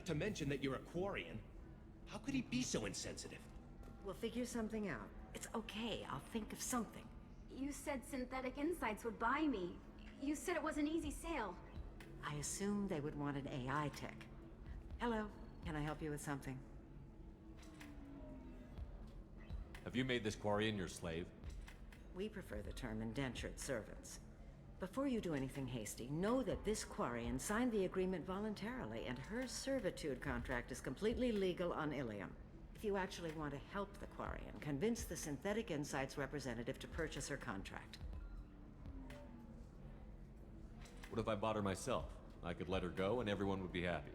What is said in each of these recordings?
Not to mention that you're a Quarian. How could he be so insensitive? We'll figure something out. It's okay, I'll think of something. You said Synthetic Insights would buy me. You said it was an easy sale. I assumed they would want an AI tech. Hello, can I help you with something? Have you made this Quarian your slave? We prefer the term indentured servants. Before you do anything hasty, know that this Quarian signed the agreement voluntarily, and her servitude contract is completely legal on Illium. If you actually want to help the Quarian, convince the Synthetic Insights representative to purchase her contract. What if I bought her myself? I could let her go and everyone would be happy.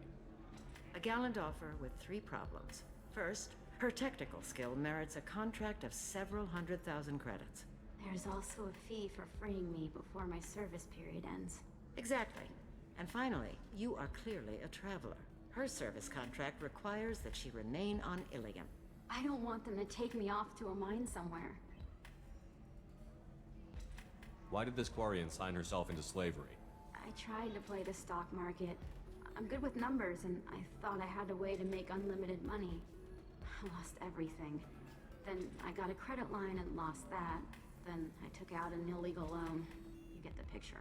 A gallant offer with 3 problems. First, her technical skill merits a contract of several 100,000 credits. There's also a fee for freeing me before my service period ends. Exactly. And finally, you are clearly a traveler. Her service contract requires that she remain on Illium. I don't want them to take me off to a mine somewhere. Why did this Quarian sign herself into slavery? I tried to play the stock market. I'm good with numbers, and I thought I had a way to make unlimited money. I lost everything. Then I got a credit line and lost that. Then I took out an illegal loan. You get the picture.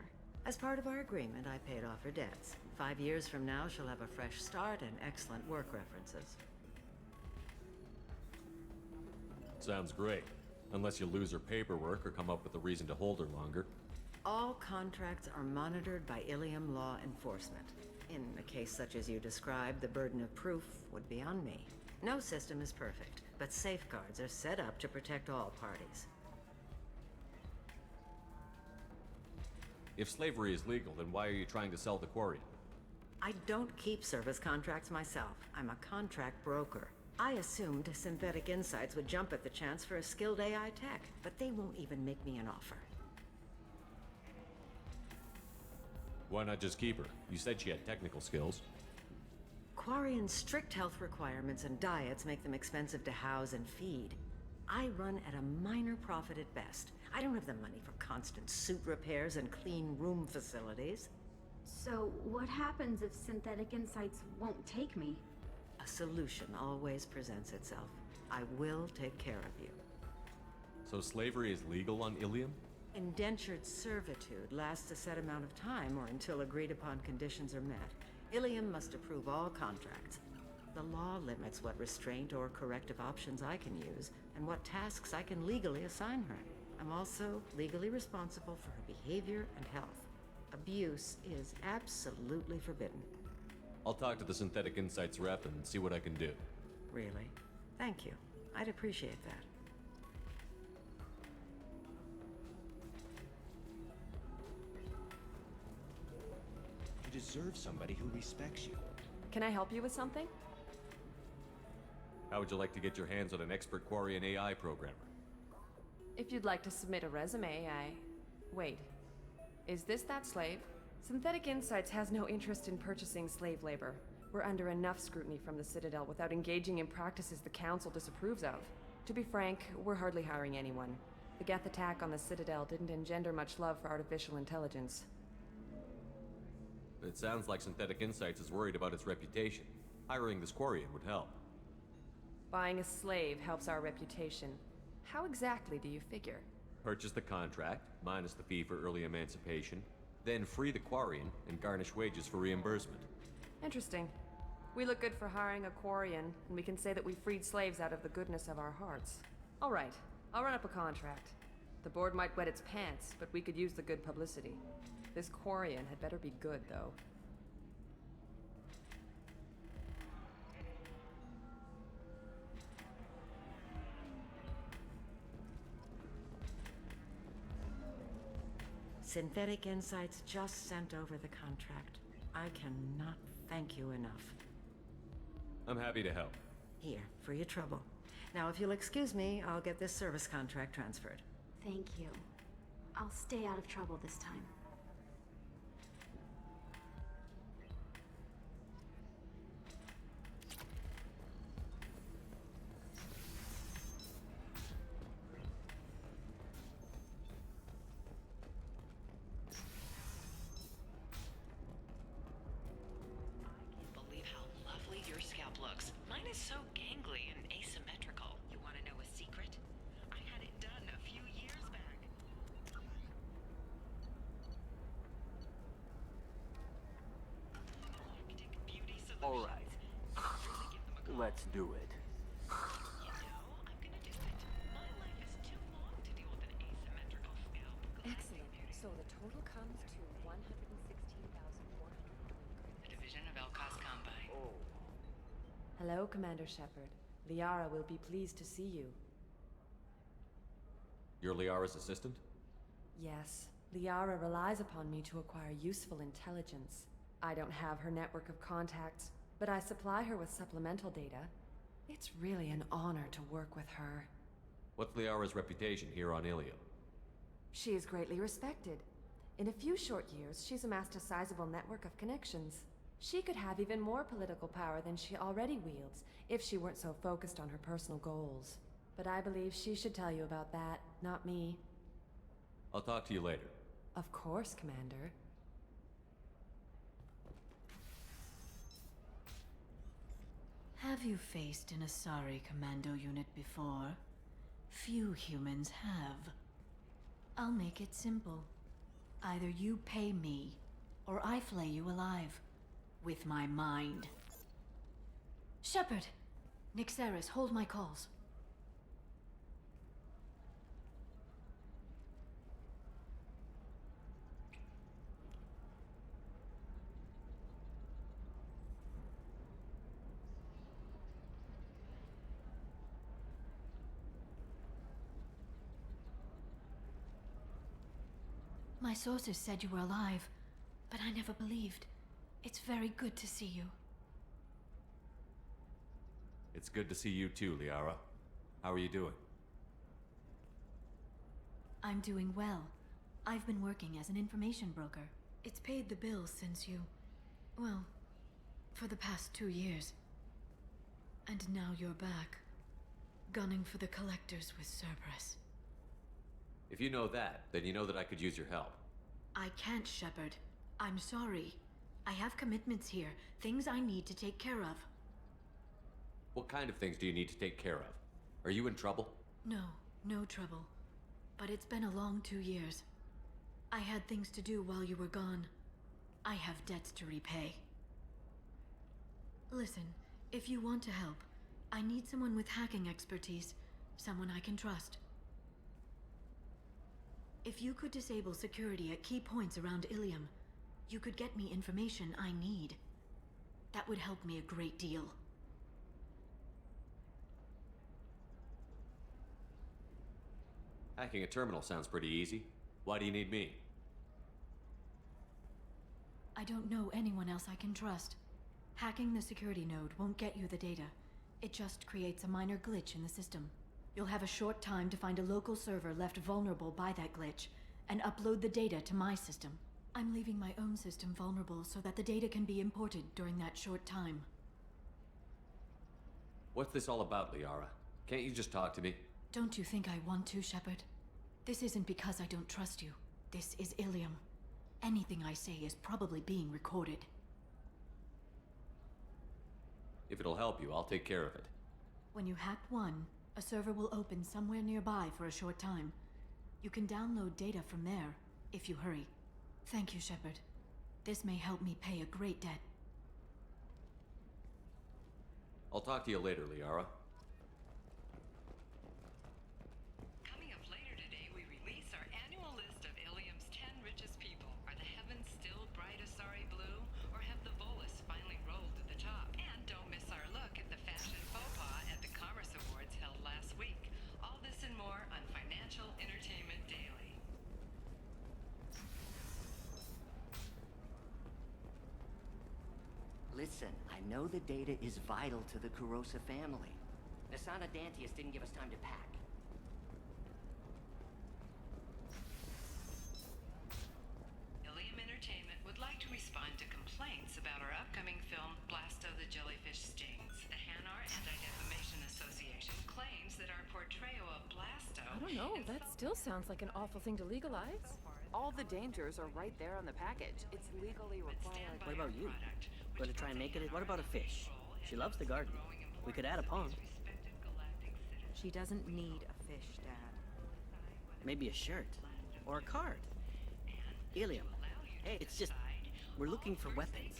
As part of our agreement, I paid off her debts. 5 years from now, she'll have a fresh start and excellent work references. Sounds great. Unless you lose her paperwork or come up with a reason to hold her longer. All contracts are monitored by Illium law enforcement. In a case such as you described, the burden of proof would be on me. No system is perfect, but safeguards are set up to protect all parties. If slavery is legal, then why are you trying to sell the Quarian? I don't keep service contracts myself. I'm a contract broker. I assumed Synthetic Insights would jump at the chance for a skilled AI tech, but they won't even make me an offer. Why not just keep her? You said she had technical skills. Quarian's strict health requirements and diets make them expensive to house and feed. I run at a minor profit at best. I don't have the money for constant suit repairs and clean room facilities. So what happens if Synthetic Insights won't take me? A solution always presents itself. I will take care of you. So slavery is legal on Illium? Indentured servitude lasts a set amount of time or until agreed upon conditions are met. Illium must approve all contracts. The law limits what restraint or corrective options I can use and what tasks I can legally assign her. I'm also legally responsible for her behavior and health. Abuse is absolutely forbidden. I'll talk to the Synthetic Insights rep and see what I can do. Really? Thank you. I'd appreciate that. You deserve somebody who respects you. Can I help you with something? How would you like to get your hands on an expert Quarian AI programmer? If you'd like to submit a resume, Wait. Is this that slave? Synthetic Insights has no interest in purchasing slave labor. We're under enough scrutiny from the Citadel without engaging in practices the Council disapproves of. To be frank, we're hardly hiring anyone. The Geth attack on the Citadel didn't engender much love for artificial intelligence. It sounds like Synthetic Insights is worried about its reputation. Hiring this Quarian would help. Buying a slave helps our reputation. How exactly do you figure? Purchase the contract, minus the fee for early emancipation, then free the Quarian and garnish wages for reimbursement. Interesting. We look good for hiring a Quarian, and we can say that we freed slaves out of the goodness of our hearts. All right, I'll run up a contract. The board might wet its pants, but we could use the good publicity. This Quarian had better be good, though. Synthetic Insights just sent over the contract. I cannot thank you enough. I'm happy to help. Here, for your trouble. Now, if you'll excuse me, I'll get this service contract transferred. Thank you. I'll stay out of trouble this time. Believe how lovely is so gangly and asymmetrical. You want to know a secret? I had it done a few years back. Arctic Beauty Solutions. All right. Really give them a call. Let's do it. You know, I'm gonna do it. My life is too long to deal with an asymmetrical scalp. Excellent. So the total comes to 116,420 credits. The division of Elcos Combine. Oh. Hello, Commander Shepard. Liara will be pleased to see you. You're Liara's assistant? Yes, Liara relies upon me to acquire useful intelligence. I don't have her network of contacts, but I supply her with supplemental data. It's really an honor to work with her. What's Liara's reputation here on Illium? She is greatly respected. In a few short years, she's amassed a sizable network of connections. She could have even more political power than she already wields if she weren't so focused on her personal goals. But I believe she should tell you about that, not me. I'll talk to you later. Of course, Commander. Have you faced an Asari commando unit before? Few humans have. I'll make it simple. Either you pay me, or I flay you alive. With my mind. Shepard! Nixeris, hold my calls. My sources said you were alive, but I never believed. It's very good to see you. It's good to see you too, Liara. How are you doing? I'm doing well. I've been working as an information broker. It's paid the bills since you... well, for the past 2 years. And now you're back, gunning for the collectors with Cerberus. If you know that, then you know that I could use your help. I can't, Shepard. I'm sorry. I have commitments here, things I need to take care of. What kind of things do you need to take care of? Are you in trouble? No, no trouble. But it's been a long 2 years. I had things to do while you were gone. I have debts to repay. Listen, if you want to help, I need someone with hacking expertise, someone I can trust. If you could disable security at key points around Illium, you could get me information I need. That would help me a great deal. Hacking a terminal sounds pretty easy. Why do you need me? I don't know anyone else I can trust. Hacking the security node won't get you the data. It just creates a minor glitch in the system. You'll have a short time to find a local server left vulnerable by that glitch, and upload the data to my system. I'm leaving my own system vulnerable so that the data can be imported during that short time. What's this all about, Liara? Can't you just talk to me? Don't you think I want to, Shepard? This isn't because I don't trust you. This is Illium. Anything I say is probably being recorded. If it'll help you, I'll take care of it. When you hack one, a server will open somewhere nearby for a short time. You can download data from there, if you hurry. Thank you, Shepard. This may help me pay a great debt. I'll talk to you later, Liara. Coming up later today, we release our annual list of Illium's 10 richest people. Are the heavens still bright Asari blue, or have the Volus finally rolled to the top? And don't miss our look at the fashion faux pas at the Commerce Awards held last week. All this and more on Financial Entertainment Daily. Listen, I know the data is vital to the Kurosa family. Nasana Dantius didn't give us time to pack. Illium Entertainment would like to respond to complaints about our upcoming film, Blasto the Jellyfish Stings. The Hanar Anti-Defamation Association claims that our portrayal of Blasto... I don't know, that still sounds like an awful thing to legalize. All the dangers are right there on the package. It's legally required. What about you? Going to try and make it? What about a fish? She loves the garden. We could add a pond. She doesn't need a fish, Dad. Maybe a shirt. Or a card. Illium. Hey, it's just... We're looking for weapons.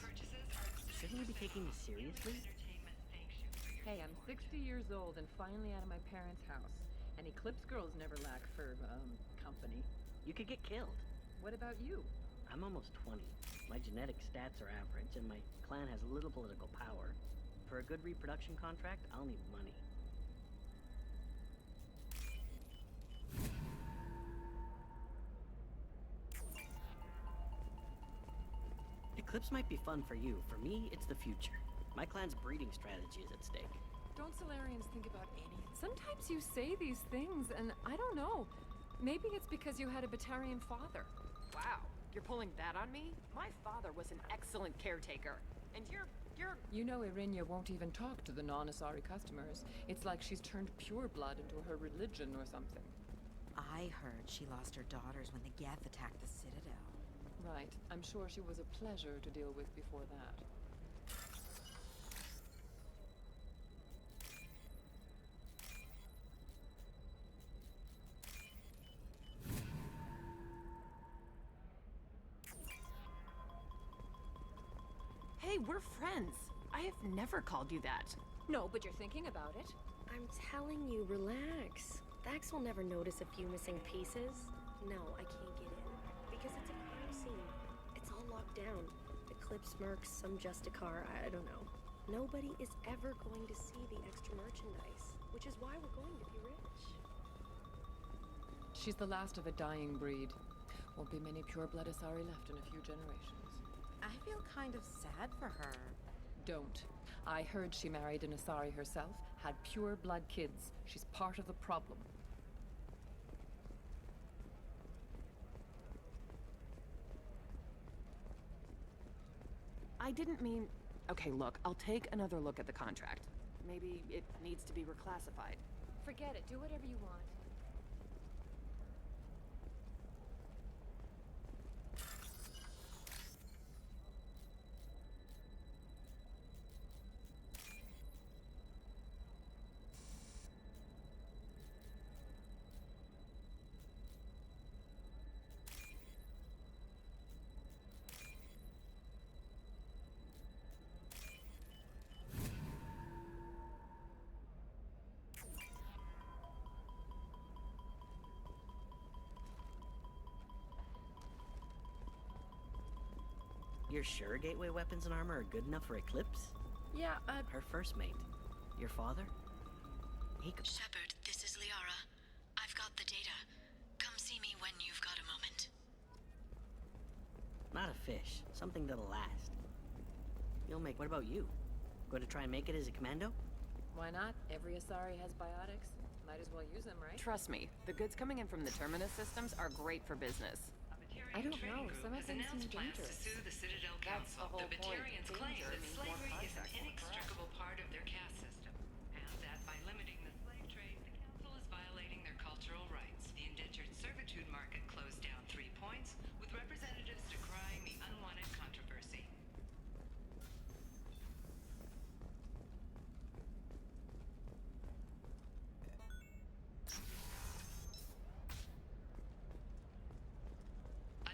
Shouldn't we be taking this seriously? Hey, I'm 60 years old and finally out of my parents' house. And Eclipse girls never lack for, company. You could get killed. What about you? I'm almost 20. My genetic stats are average, and my clan has little political power. For a good reproduction contract, I'll need money. Eclipse might be fun for you. For me, it's the future. My clan's breeding strategy is at stake. Don't Solarians think about anything? Sometimes you say these things, and I don't know. Maybe it's because you had a Batarian father. Wow, you're pulling that on me? My father was an excellent caretaker. And you're... You know Irinia won't even talk to the non-Asari customers. It's like she's turned pure blood into her religion or something. I heard she lost her daughters when the Geth attacked the Citadel. Right. I'm sure she was a pleasure to deal with before that. Hey, we're friends. I have never called you that. No, but you're thinking about it. I'm telling you, relax. Thax will never notice a few missing pieces. No, I can't get in. Because it's a crime scene. It's all locked down. Eclipse mercs, some Justicar, I don't know. Nobody is ever going to see the extra merchandise. Which is why we're going to be rich. She's the last of a dying breed. Won't be many pure-blood Asari left in a few generations. I feel kind of sad for her. Don't. I heard she married an Asari herself, had pure-blood kids. She's part of the problem. I didn't mean... Okay, look, I'll take another look at the contract. Maybe it needs to be reclassified. Forget it. Do whatever you want. You're sure gateway weapons and armor are good enough for Eclipse? Yeah, Her first mate. Your father? He could... Shepard, this is Liara. I've got the data. Come see me when you've got a moment. Not a fish. Something that'll last. You'll make... What about you? Going to try and make it as a commando? why not? Every Asari has biotics. Might as well use them, right? Trust me, the goods coming in from the Terminus systems are great for business. I don't know, some of them seem dangerous. To sue the Citadel That's Council. the whole The point. Batarians claim Danger that means more slavery is an contracts, correct? inextricable part of their caste system, and that by limiting the slave trade, the Council is violating their cultural rights. The indentured servitude market closed down 3 points, with representatives decrying the unwanted controversy.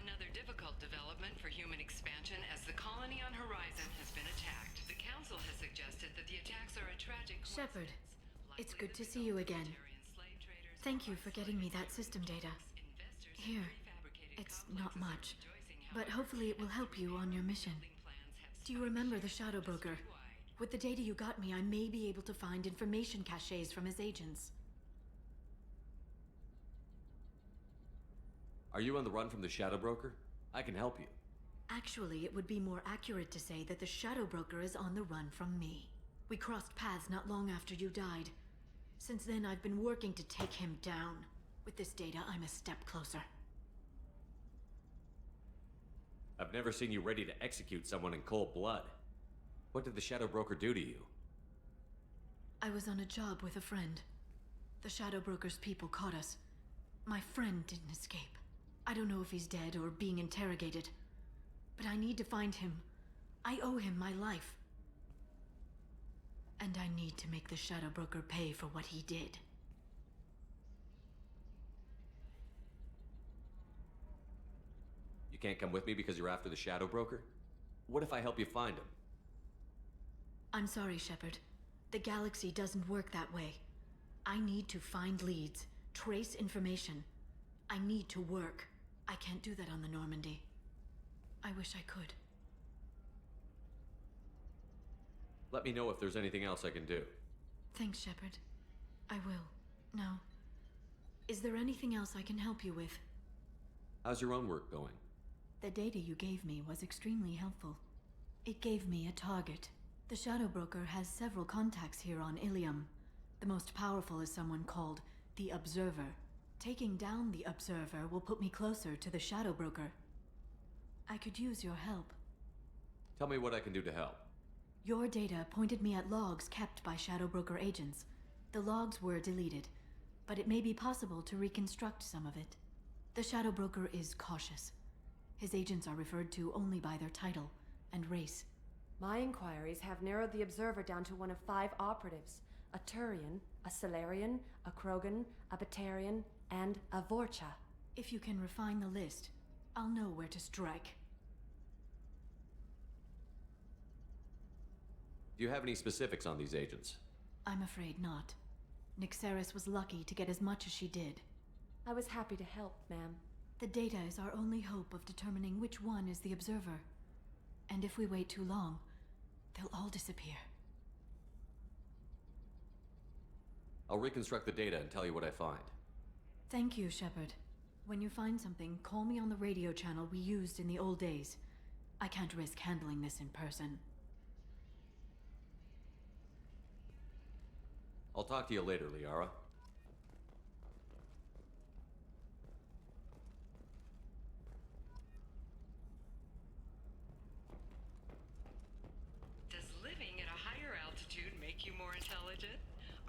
Another difficult development for human expansion as the colony on Horizon has been attacked. The Council has suggested that the attacks are a tragic Shepard, coincidence, it's likely good the to see you result of again. Batarian slave traders Thank you who for getting me that isolated system data. investors and Here, prefabricated it's complexes not are much, rejoicing, but however, hopefully it will help you on your mission. building plans have Do you remember the Shadow Broker? With the data you got me, I may be able to find information caches from his agents. Are you on the run from the Shadow Broker? I can help you. Actually, it would be more accurate to say that the Shadow Broker is on the run from me. We crossed paths not long after you died. Since then, I've been working to take him down. With this data, I'm a step closer. I've never seen you ready to execute someone in cold blood. What did the Shadow Broker do to you? I was on a job with a friend. The Shadow Broker's people caught us. My friend didn't escape. I don't know if he's dead or being interrogated. But I need to find him. I owe him my life. And I need to make the Shadow Broker pay for what he did. You can't come with me because you're after the Shadow Broker? What if I help you find him? I'm sorry, Shepard. The galaxy doesn't work that way. I need to find leads, trace information. I need to work. I can't do that on the Normandy. I wish I could. Let me know if there's anything else I can do. Thanks, Shepard. I will. Now, is there anything else I can help you with? How's your own work going? The data you gave me was extremely helpful. It gave me a target. The Shadow Broker has several contacts here on Illium. The most powerful is someone called the Observer. Taking down the Observer will put me closer to the Shadow Broker. I could use your help. Tell me what I can do to help. Your data pointed me at logs kept by Shadow Broker agents. The logs were deleted, but it may be possible to reconstruct some of it. The Shadow Broker is cautious. His agents are referred to only by their title and race. My inquiries have narrowed the Observer down to one of 5 operatives. A Turian, a Solarian, a Krogan, a Batarian, and a Vorcha. If you can refine the list, I'll know where to strike. Do you have any specifics on these agents? I'm afraid not. Nyxeris was lucky to get as much as she did. I was happy to help, ma'am. The data is our only hope of determining which one is the Observer. And if we wait too long, they'll all disappear. I'll reconstruct the data and tell you what I find. Thank you, Shepard. When you find something, call me on the radio channel we used in the old days. I can't risk handling this in person. I'll talk to you later, Liara. Does living at a higher altitude make you more intelligent?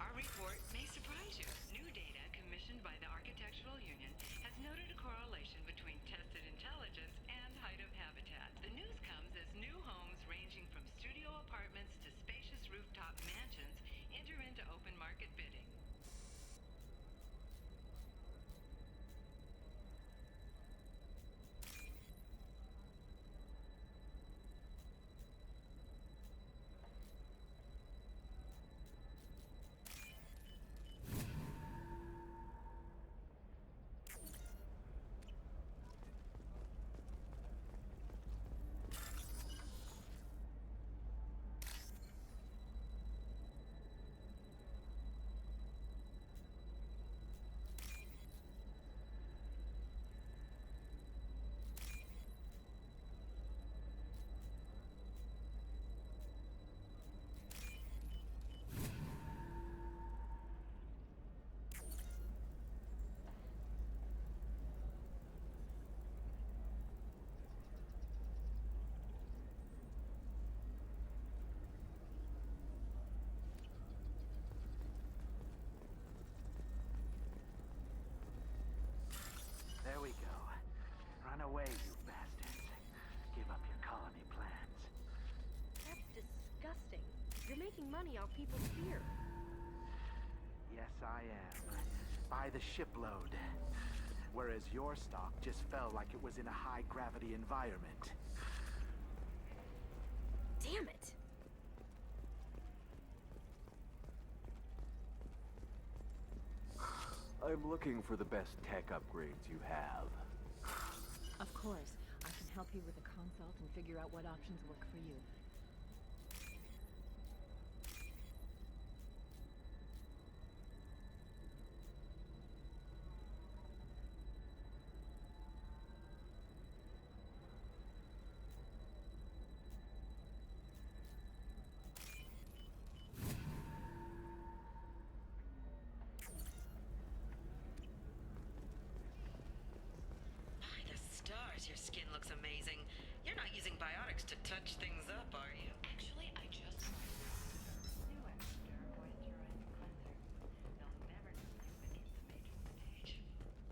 Our report may surprise you. New data commissioned by the Architectural Union has noted a correlation between tested intelligence and height of habitat. The news comes as new homes ranging from studio apartments to spacious rooftop mansions enter into open market bidding. There we go. Run away, you bastards. Give up your colony plans. That's disgusting. You're making money off people's fear. Yes, I am. By the shipload. Whereas your stock just fell like it was in a high-gravity environment. Damn it! I'm looking for the best tech upgrades you have. Of course. I can help you with a consult and figure out what options work for you. By the stars, your skin looks amazing. You're not using biotics to touch things up, are you? Actually, I just... New extra moisturizing cleanser. They'll never know you've been in the making stage.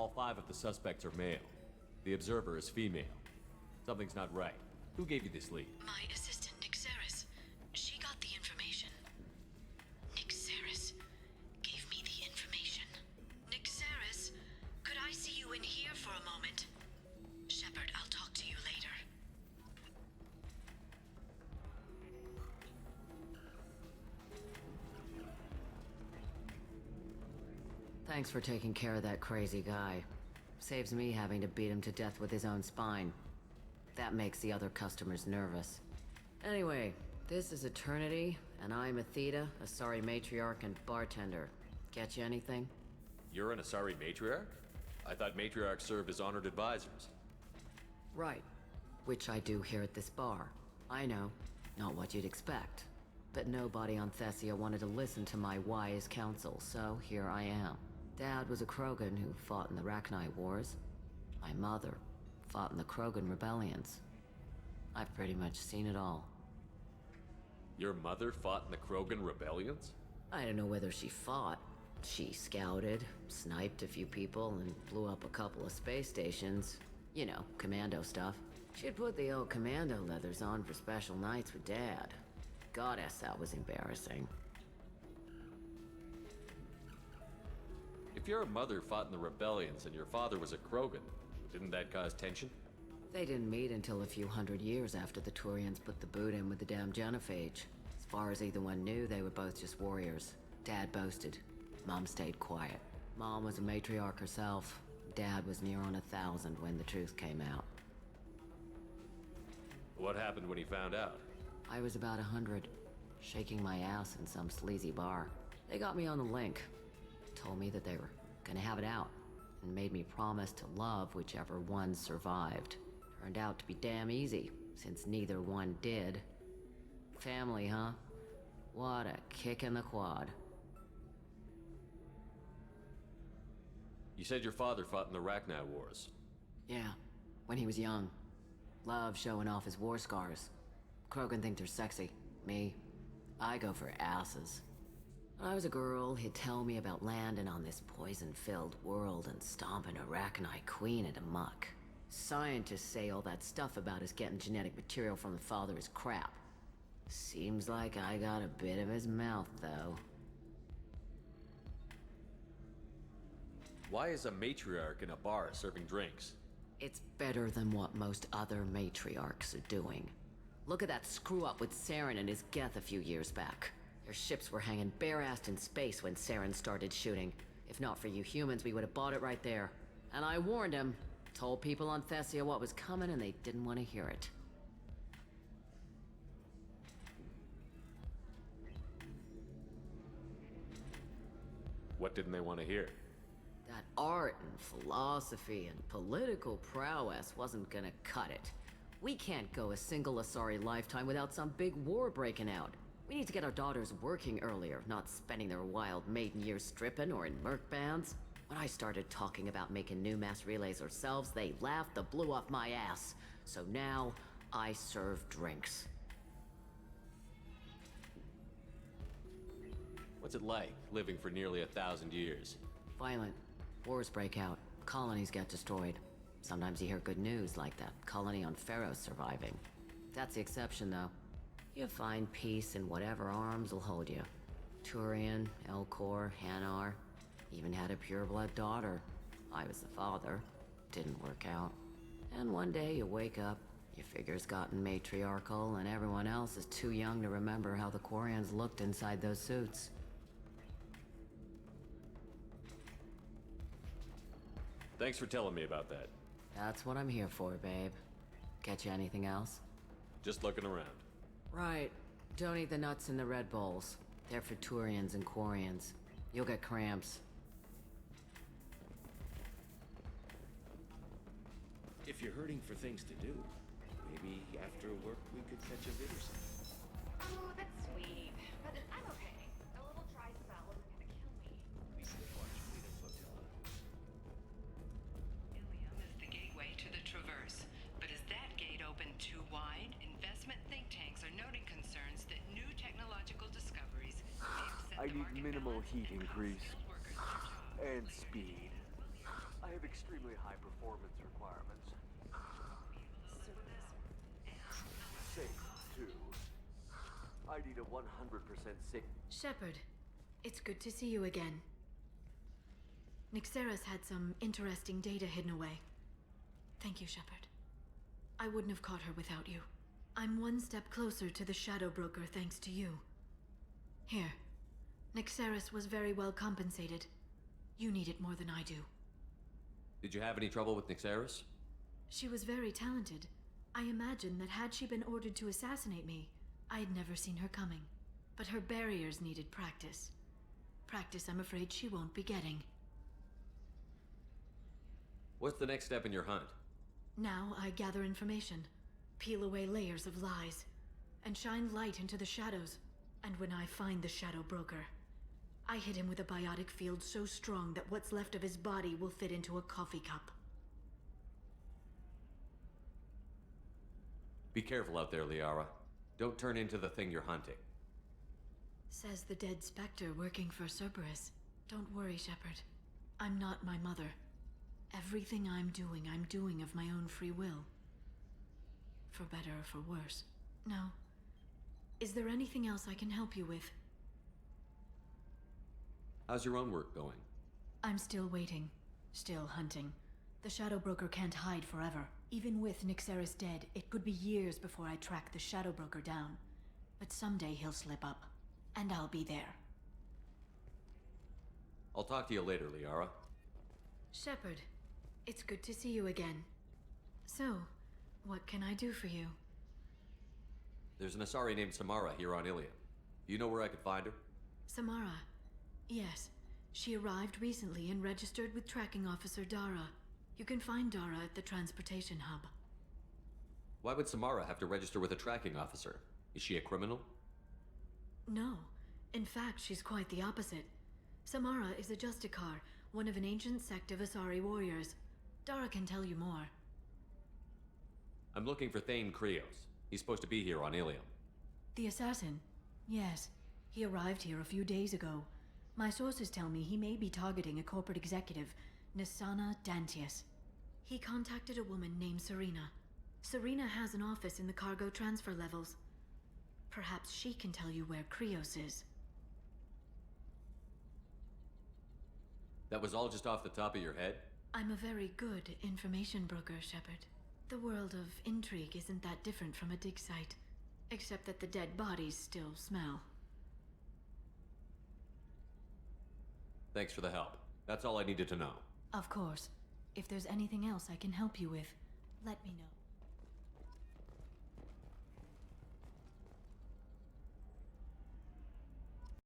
All 5 of the suspects are male. The observer is female. Something's not right. Who gave you this lead? My assistant, Nick Saris. She got the information. Nick Saris gave me the information. Nick Saris, could I see you in here for a moment? Shepard, I'll talk to you later. Thanks for taking care of that crazy guy. Saves me having to beat him to death with his own spine. That makes the other customers nervous. Anyway, this is Eternity, and I'm Athena, Asari matriarch and bartender. Get you anything? You're an Asari matriarch? I thought matriarchs served as honored advisors. Right. Which I do here at this bar. I know, not what you'd expect. But nobody on Thessia wanted to listen to my wise counsel, so here I am. Dad was a Krogan who fought in the Rachni Wars. My mother fought in the Krogan rebellions. I've pretty much seen it all. Your mother fought in the Krogan rebellions? I don't know whether she fought. She scouted, sniped a few people, and blew up a couple of space stations. You know, commando stuff. She'd put the old commando leathers on for special nights with Dad. Goddess, that was embarrassing. If your mother fought in the rebellions and your father was a Krogan, didn't that cause tension? They didn't meet until a few hundred years after the Turians put the boot in with the damn genophage. As far as either one knew, they were both just warriors. Dad boasted. Mom stayed quiet. Mom was a matriarch herself. Dad was near on 1,000 when the truth came out. What happened when he found out? I was about 100, shaking my ass in some sleazy bar. They got me on the link. Told me that they were gonna have it out, and made me promise to love whichever one survived. Turned out to be damn easy, since neither one did. Family, huh? What a kick in the quad. You said your father fought in the Rachni Wars. Yeah, when he was young. Loved showing off his war scars. Krogan think they're sexy. Me, I go for asses. When I was a girl, he'd tell me about landing on this poison-filled world and stomping a Rachni queen into muck. Scientists say all that stuff about us getting genetic material from the father is crap. Seems like I got a bit of his mouth, though. Why is a matriarch in a bar serving drinks? It's better than what most other matriarchs are doing. Look at that screw-up with Saren and his Geth a few years back. Their ships were hanging bare-assed in space when Saren started shooting. If not for you humans, we would have bought it right there. And I warned him. Told people on Thessia what was coming and they didn't want to hear it. What didn't they want to hear? That art and philosophy and political prowess wasn't gonna cut it. We can't go a single Asari lifetime without some big war breaking out. We need to get our daughters working earlier, not spending their wild maiden years stripping or in merc bands. When I started talking about making new mass relays ourselves, they laughed the blue off my ass. So now, I serve drinks. What's it like, living for nearly 1,000 years? Violent. Wars break out. Colonies get destroyed. Sometimes you hear good news, like that colony on Pharaoh surviving. That's the exception, though. You find peace in whatever arms will hold you. Turian, Elcor, Hanar. Even had a pureblood daughter. I was the father. Didn't work out. And one day you wake up, your figure's gotten matriarchal, and everyone else is too young to remember how the Quarians looked inside those suits. Thanks for telling me about that. That's what I'm here for, babe. Get you anything else? Just looking around. Right. Don't eat the nuts in the Red Bowls. They're for Turians and Quarians. You'll get cramps. If you're hurting for things to do, maybe after work we could catch a vid or something. Oh, that's sweet. But I'm okay. A little dry spell isn't gonna kill me. We could watch Fleet Flotilla. Illium is the gateway to the Traverse. But is that gate open too wide? Investment think tanks are noting concerns that new technological discoveries may upset I the need market minimal balance heat and cause increase. skilled workers to jobs. And speed. I I have extremely high performance requirements. Safe, too. I need a 100% safe. Shepard, it's good to see you again. Nixeris had some interesting data hidden away. Thank you, Shepard. I wouldn't have caught her without you. I'm one step closer to the Shadow Broker thanks to you. Here. Nixeris was very well compensated. You need it more than I do. Did you have any trouble with Nixeris? She was very talented. I imagine that had she been ordered to assassinate me, I had never seen her coming. But her barriers needed practice. Practice I'm afraid she won't be getting. What's the next step in your hunt? Now I gather information, peel away layers of lies, and shine light into the shadows. And when I find the Shadow Broker, I hit him with a biotic field so strong that what's left of his body will fit into a coffee cup. Be careful out there, Liara. Don't turn into the thing you're hunting. Says the dead Spectre working for Cerberus. Don't worry, Shepard. I'm not my mother. Everything I'm doing of my own free will. For better or for worse. Now, is there anything else I can help you with? How's your own work going? I'm still waiting. Still hunting. The Shadow Broker can't hide forever. Even with Nixeris dead, it could be years before I track the Shadow Broker down. But someday he'll slip up. And I'll be there. I'll talk to you later, Liara. Shepard, it's good to see you again. So, what can I do for you? There's an Asari named Samara here on Illium. Do you know where I could find her? Samara. Yes. She arrived recently and registered with Tracking Officer Dara. You can find Dara at the transportation hub. Why would Samara have to register with a tracking officer? Is she a criminal? No. In fact, she's quite the opposite. Samara is a Justicar, one of an ancient sect of Asari warriors. Dara can tell you more. I'm looking for Thane Krios. He's supposed to be here on Illium. The assassin? Yes. He arrived here a few days ago. My sources tell me he may be targeting a corporate executive, Nisana Dantius. He contacted a woman named Serena. Serena has an office in the cargo transfer levels. Perhaps she can tell you where Krios is. That was all just off the top of your head? I'm a very good information broker, Shepard. The world of intrigue isn't that different from a dig site, except that the dead bodies still smell. Thanks for the help. That's all I needed to know. Of course. If there's anything else I can help you with, let me know.